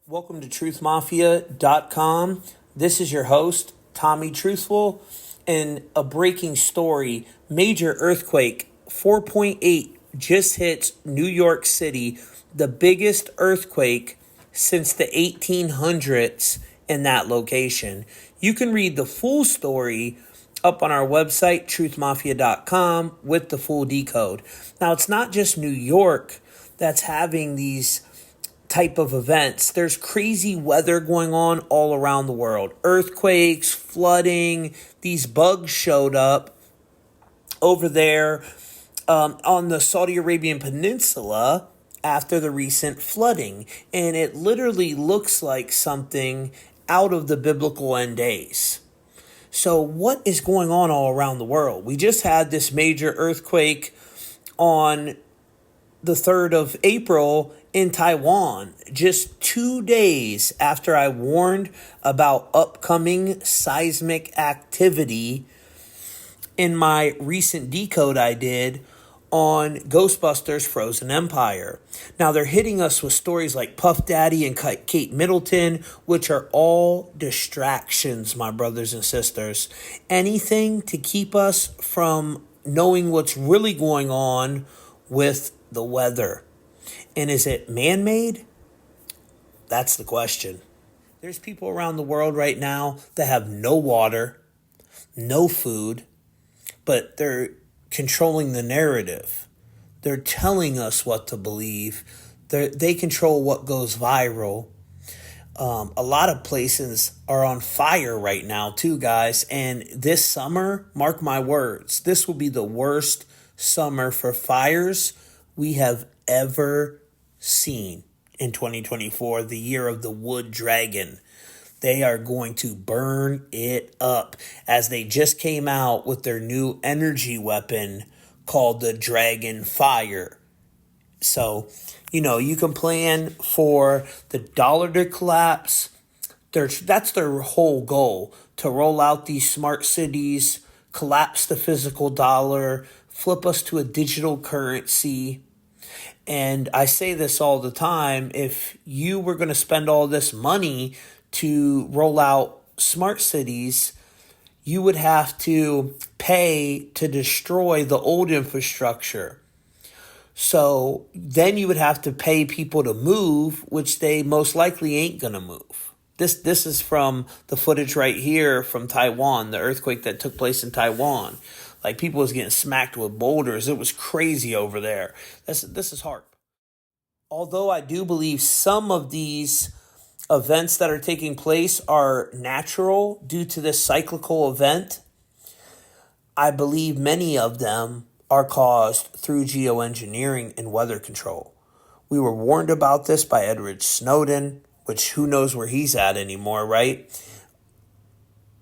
Welcome to truthmafia.com. This is your host, Tommy Truthful, and a breaking story. Major earthquake, 4.8, just hits New York City, the biggest earthquake since the 1800s in that location. You can read the full story up on our website, truthmafia.com, with the full decode. Now, it's not just New York that's having these type of events. There's crazy weather going on all around the world. Earthquakes, flooding. These bugs showed up over there on the Saudi Arabian Peninsula after the recent flooding. And it literally looks like something out of the biblical end days. So what is going on all around the world? We just had this major earthquake on the 3rd of April in Taiwan, just 2 days after I warned about upcoming seismic activity in my recent decode I did on Ghostbusters Frozen Empire. Now they're hitting us with stories like Puff Daddy and Kate Middleton, which are all distractions, my brothers and sisters. Anything to keep us from knowing what's really going on with the weather. And is it man-made? That's the question. There's people around the world right now that have no water, no food, but they're controlling the narrative. They're telling us what to believe. They control what goes viral. A lot of places are on fire right now too, guys. And this summer, mark my words, this will be the worst summer for fires we have ever seen in 2024, the year of the wood dragon. They are going to burn it up, as they just came out with their new energy weapon called the Dragon Fire. So, you can plan for the dollar to collapse. That's their whole goal, to roll out these smart cities, collapse the physical dollar, flip us to a digital currency. And I say this all the time, if you were going to spend all this money to roll out smart cities, you would have to pay to destroy the old infrastructure. So then you would have to pay people to move, which they most likely ain't going to move. This is from the footage right here from Taiwan, the earthquake that took place in Taiwan. Like, people was getting smacked with boulders. It was crazy over there. This is HARP. Although I do believe some of these events that are taking place are natural due to this cyclical event, I believe many of them are caused through geoengineering and weather control. We were warned about this by Edward Snowden, which who knows where he's at anymore, right?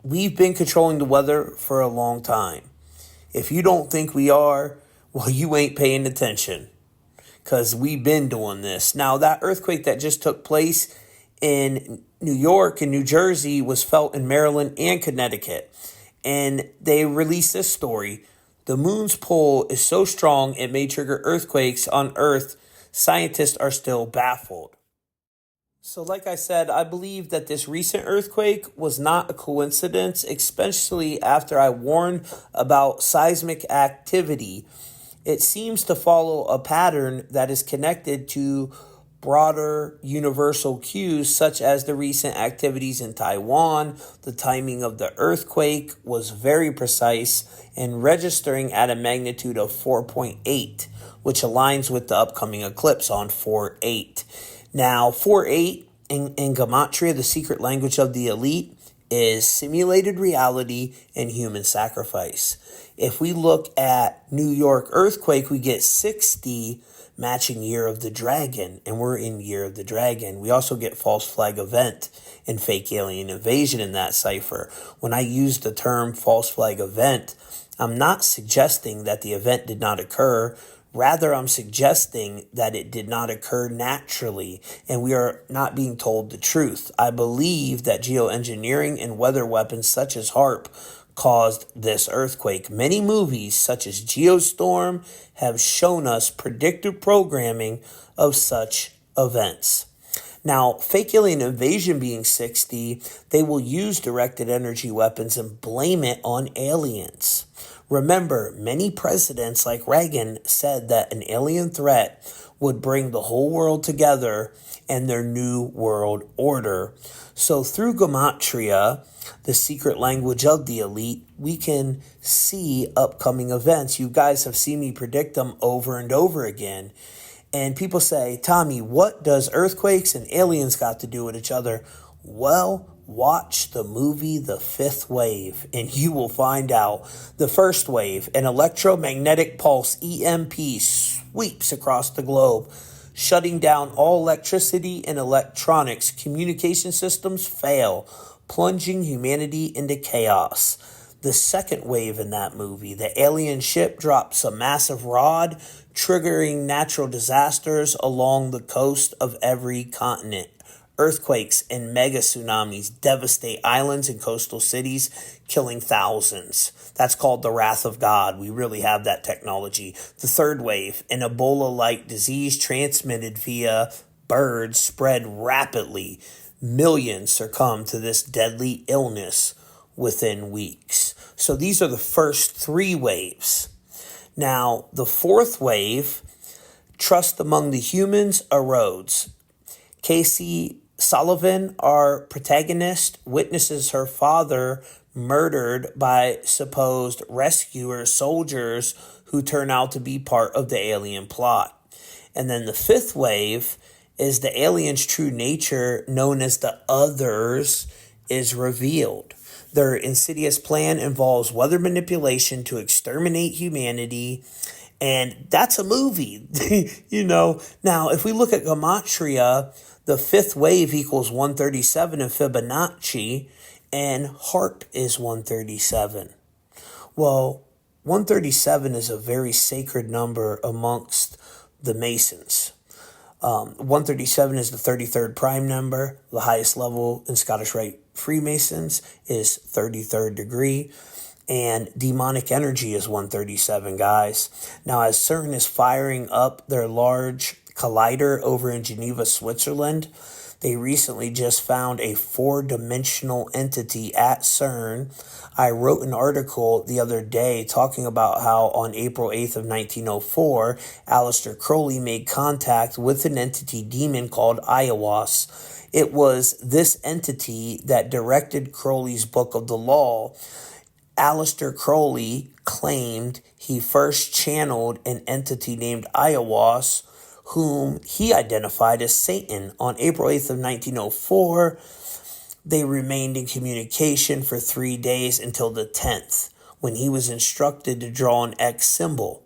We've been controlling the weather for a long time. If you don't think we are, well, you ain't paying attention, because we've been doing this. Now, that earthquake that just took place in New York and New Jersey was felt in Maryland and Connecticut. And they released this story. The moon's pull is so strong it may trigger earthquakes on Earth. Scientists are still baffled. So like I said, I believe that this recent earthquake was not a coincidence, especially after I warned about seismic activity. It seems to follow a pattern that is connected to broader universal cues, such as the recent activities in Taiwan. The timing of the earthquake was very precise and registering at a magnitude of 4.8, which aligns with the upcoming eclipse on 4/8. Now, 4/8 in Gematria, the secret language of the elite, is simulated reality and human sacrifice. If we look at New York earthquake, we get 60, matching Year of the Dragon, and we're in Year of the Dragon. We also get false flag event and fake alien invasion in that cipher. When I use the term false flag event, I'm not suggesting that the event did not occur. Rather, I'm suggesting that it did not occur naturally, and we are not being told the truth. I believe that geoengineering and weather weapons such as HARP caused this earthquake. Many movies, such as Geostorm, have shown us predictive programming of such events. Now, fake alien invasion being 60, they will use directed energy weapons and blame it on aliens. Remember, many presidents like Reagan said that an alien threat would bring the whole world together and their new world order. So through Gematria, the secret language of the elite, we can see upcoming events. You guys have seen me predict them over and over again. And people say, Tommy, what does earthquakes and aliens got to do with each other? Well, watch the movie The Fifth Wave, and you will find out. The first wave, an electromagnetic pulse, EMP, sweeps across the globe, shutting down all electricity and electronics. Communication systems fail, plunging humanity into chaos. The second wave in that movie, the alien ship drops a massive rod, triggering natural disasters along the coast of every continent. Earthquakes and mega tsunamis devastate islands and coastal cities, killing thousands. That's called the wrath of God. We really have that technology. The third wave, an Ebola-like disease transmitted via birds, spread rapidly. Millions succumb to this deadly illness within weeks. So these are the first three waves. Now, the fourth wave, trust among the humans erodes. Casey Sullivan, our protagonist, witnesses her father murdered by supposed rescuer soldiers who turn out to be part of the alien plot. And then the fifth wave is the alien's true nature, known as the others, is revealed. Their insidious plan involves weather manipulation to exterminate humanity. And that's a movie, Now, if we look at Gematria, the fifth wave equals 137 in Fibonacci, and HARP is 137. Well, 137 is a very sacred number amongst the Masons. 137 is the 33rd prime number. The highest level in Scottish Rite Freemasons is 33rd degree. And demonic energy is 137, guys. Now, as CERN is firing up their large collider over in Geneva, Switzerland, they recently just found a 4-dimensional entity at CERN. I wrote an article the other day talking about how on April 8th of 1904, Aleister Crowley made contact with an entity demon called Ayahuasca. It was this entity that directed Crowley's Book of the Law. Aleister Crowley claimed he first channeled an entity named Ayahuasca, whom he identified as Satan. On April 8th of 1904, they remained in communication for 3 days until the 10th, when he was instructed to draw an X symbol.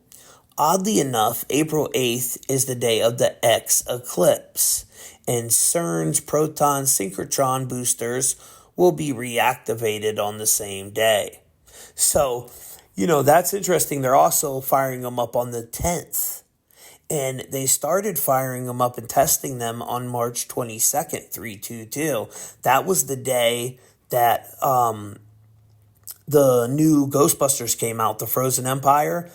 Oddly enough, April 8th is the day of the X eclipse, and CERN's proton synchrotron boosters will be reactivated on the same day. So, that's interesting. They're also firing them up on the 10th. And they started firing them up and testing them on March 22nd, 322. That was the day that the new Ghostbusters came out, The Frozen Empire,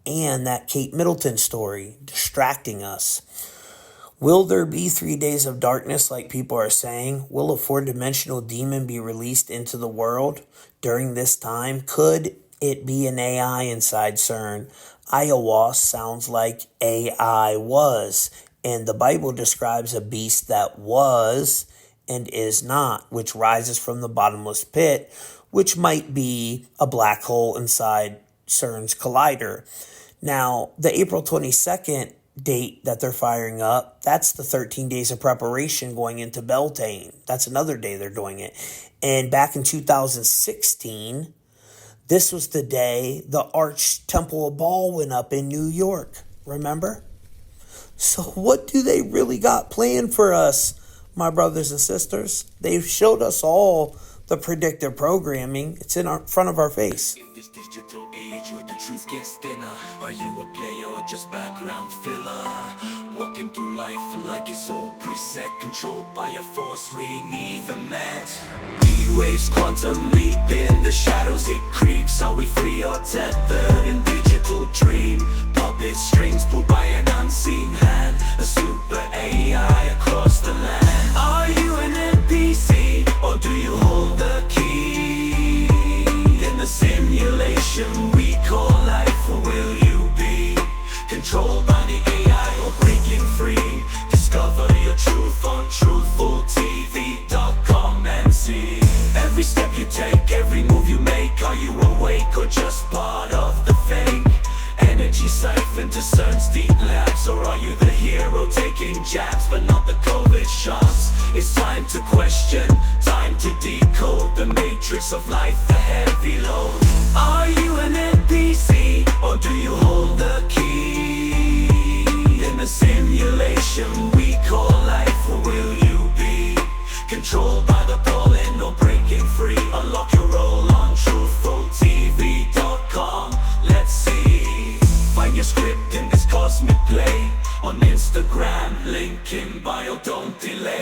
and that Kate Middleton story, distracting us. Will there be 3 days of darkness like people are saying? Will a 4-dimensional demon be released into the world during this time? Could it be an AI inside CERN? Ayahuasca sounds like AI was, and the Bible describes a beast that was and is not, which rises from the bottomless pit, which might be a black hole inside CERN's collider. Now, the April 22nd date that they're firing up, that's the 13 days of preparation going into Beltane. That's another day they're doing it. And back in 2016, this was the day the Arch Temple of Baal went up in New York. Remember? So what do they really got planned for us, my brothers and sisters? They've showed us all the predictive programming. It's in front of our face. In this digital age where the truth gets thinner, are you a player or just background filler? Walking through life like it's all preset, controlled by a force we neither met. E-waves, quantum leap in the shadows it creeps. Are we free or tethered in digital dream? Puppet strings pulled by an unseen hand, a super AI across the land. jabs, but not the COVID shots. It's time to question, time to decode the matrix of life, the heavy load. Are you an NPC, or do you hold the key? In the simulation we call life, or will you be controlled by the pollen or breaking free? Unlock your role on TruthfulTv.com. Let's see. Find your script in this cosmic play on Instagram, link in bio, don't delay.